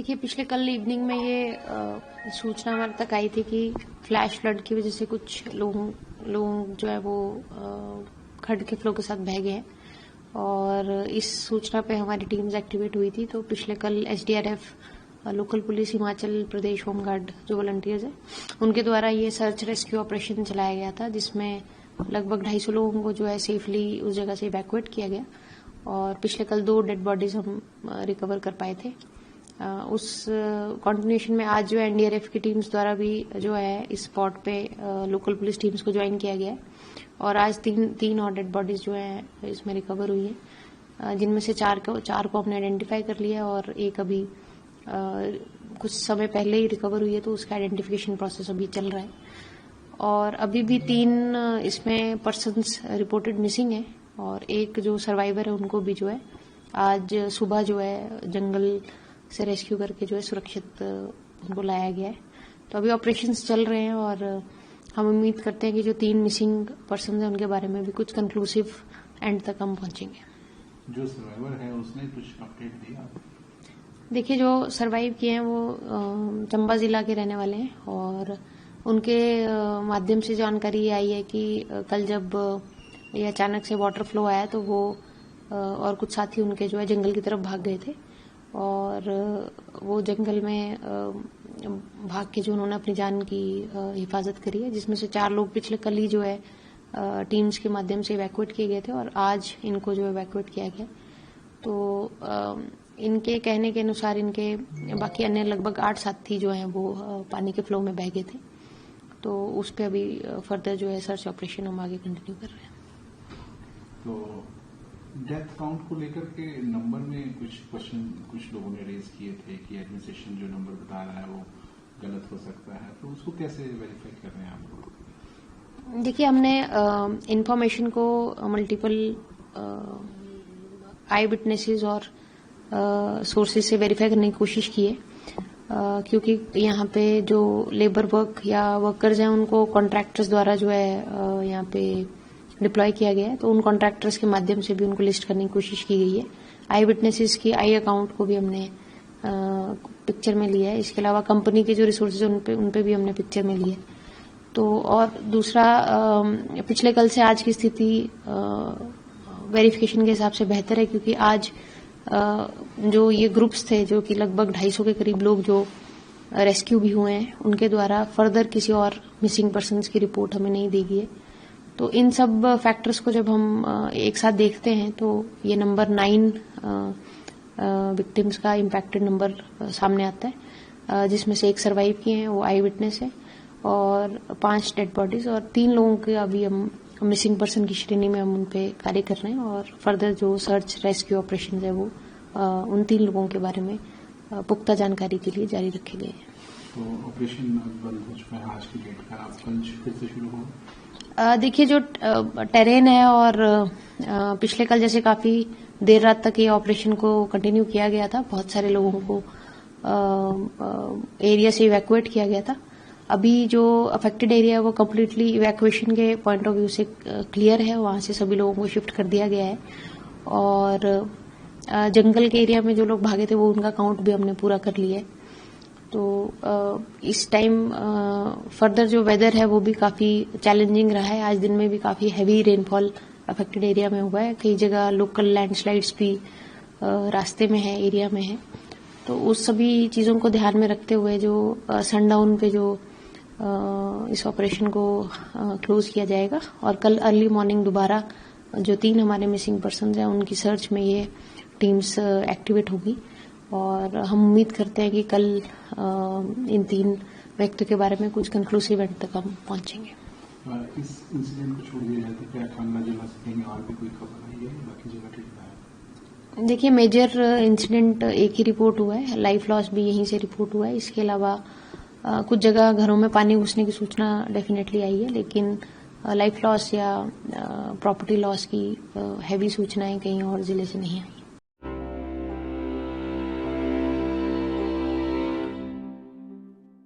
देखिए, पिछले कल इवनिंग में ये सूचना हमारे तक आई थी कि फ्लैश फ्लड की वजह से कुछ लोग जो है वो खड्ड के फ्लो के साथ बह गए हैं और इस सूचना पे हमारी टीम्स एक्टिवेट हुई थी। तो पिछले कल SDRF, local police, Himachal Pradesh home guard जो वॉलंटियर्स हैं उनके द्वारा ये सर्च रेस्क्यू ऑपरेशन चलाया गया था, जिसमें लगभग 250 लोगों को जो है सेफली उस जगह से इवैक्यूएट किया गया और पिछले कल 2 डेड बॉडीज हम रिकवर कर पाए थे। उस कंटिन्यूएशन में आज जो है एनडीआरएफ की टीम्स द्वारा भी जो है इस स्पॉट पे लोकल पुलिस टीम्स को ज्वाइन किया गया है और आज तीन और डेड बॉडीज जो है इसमें रिकवर हुई है, जिनमें से चार को हमने आइडेंटिफाई कर लिया और एक अभी कुछ समय पहले ही रिकवर हुई है, तो उसका आइडेंटिफिकेशन प्रोसेस अभी चल रहा है और अभी भी 3 इसमें पर्सन्स रिपोर्टेड मिसिंग है और एक जो सर्वाइवर है उनको भी जो है आज सुबह जो है जंगल से रेस्क्यू करके जो है सुरक्षित उनको लाया गया है। तो अभी ऑपरेशंस चल रहे हैं और हम उम्मीद करते हैं कि जो 3 मिसिंग पर्सन हैं उनके बारे में भी कुछ कंक्लूसिव एंड तक हम पहुंचेंगे। जो सर्वाइवर है उसने कुछ अपडेट दिया? देखिए, जो सर्वाइव किए हैं वो चंबा जिला के रहने वाले हैं और उनके माध्यम से जानकारी आई है कि कल जब ये अचानक से वाटर फ्लो आया तो वो और कुछ साथी उनके जो है जंगल की तरफ भाग गए थे और वो जंगल में भाग के जो उन्होंने अपनी जान की हिफाजत करी है, जिसमें से 4 लोग पिछले कल ही जो है टीम्स के माध्यम से इवैक्यूएट किए गए थे और आज इनको जो इवैक्यूएट किया गया। तो इनके कहने के अनुसार इनके बाकी अन्य लगभग 8 साथी जो हैं वो पानी के फ्लो में बह गए थे, तो उस पर अभी फर्दर जो है सर्च ऑपरेशन हम आगे कंटिन्यू कर रहे हैं। तो डेथ काउंट को लेकर के नंबर में कुछ क्वेश्चन कुछ लोगों ने रेज किए थे कि एडमिनिस्ट्रेशन जो नंबर बता रहा है वो गलत हो सकता है, तो उसको कैसे वेरीफाई कर रहे हैं आप लोग? देखिए, हमने इंफॉर्मेशन को मल्टीपल आई विटनेसेस और सोर्सेज से वेरीफाई करने की कोशिश की है, क्योंकि यहाँ पे जो लेबर वर्क या वर्कर्स हैं उनको कॉन्ट्रैक्टर्स द्वारा जो है यहाँ पे डिप्लॉय किया गया है, तो उन कॉन्ट्रैक्टर्स के माध्यम से भी उनको लिस्ट करने की कोशिश की गई है। आई विटनेसेस की आई अकाउंट को भी हमने पिक्चर में लिया है। इसके अलावा कंपनी के जो रिसोर्सेज उन पे भी हमने पिक्चर में लिया है। तो और दूसरा, पिछले कल से आज की स्थिति वेरिफिकेशन के हिसाब से बेहतर है, क्योंकि आज जो ये ग्रुप्स थे जो कि लगभग 250 के करीब लोग जो रेस्क्यू भी हुए हैं उनके द्वारा फर्दर किसी और मिसिंग पर्सन्स की रिपोर्ट हमें नहीं दी गई है। तो इन सब फैक्टर्स को जब हम एक साथ देखते हैं तो ये नंबर 9 विक्टिम्स का इम्पैक्टेड नंबर सामने आता है, जिसमें से 1 सर्वाइव किए हैं, वो आई विटनेस है, और 5 डेड बॉडीज और 3 लोगों के अभी हम मिसिंग पर्सन की श्रेणी में हम उन पे कार्य कर रहे हैं और फर्दर जो सर्च रेस्क्यू ऑपरेशन है वो उन 3 लोगों के बारे में पुख्ता जानकारी के लिए जारी रखे गए हैं। तो ऑपरेशन बंद हो चुका है आज की डेट पर, आप कल फिर से शुरू हो? देखिए, जो टेरेन है और पिछले कल जैसे काफी देर रात तक ये ऑपरेशन को कंटिन्यू किया गया था, बहुत सारे लोगों को एरिया से इवैक्यूएट किया गया था। अभी जो अफेक्टेड एरिया है वो कम्प्लीटली इवैक्यूएशन के पॉइंट ऑफ व्यू से क्लियर है, वहां से सभी लोगों को शिफ्ट कर दिया गया है और जंगल के एरिया में जो लोग भागे थे वो उनका काउंट भी हमने पूरा कर लिया है। तो इस टाइम फर्दर जो वेदर है वो भी काफी चैलेंजिंग रहा है। आज दिन में भी काफी हैवी रेनफॉल अफेक्टेड एरिया में हुआ है, कई जगह लोकल लैंडस्लाइड्स भी रास्ते में है, एरिया में है। तो उस सभी चीजों को ध्यान में रखते हुए जो सनडाउन पे जो इस ऑपरेशन को क्लोज किया जाएगा और कल अर्ली मॉर्निंग दोबारा जो 3 हमारे मिसिंग पर्सन हैं उनकी सर्च में ये टीम्स एक्टिवेट होगी और हम उम्मीद करते हैं कि कल इन 3 व्यक्तियों के बारे में कुछ कंक्लूसिव एंड तक हम पहुंचेंगे। इस इंसिडेंट को छोड़ दिया जाए तो क्या कांगड़ा जिला से कहीं और भी कोई खबर आई है? बाकी जगह ठीक है? देखिए, मेजर इंसिडेंट एक ही रिपोर्ट हुआ है, लाइफ लॉस भी यहीं से रिपोर्ट हुआ है। इसके अलावा कुछ जगह घरों में पानी घुसने की सूचना डेफिनेटली आई है, लेकिन लाइफ लॉस या प्रॉपर्टी लॉस की हैवी सूचनाएं कहीं और जिले से नहीं आई।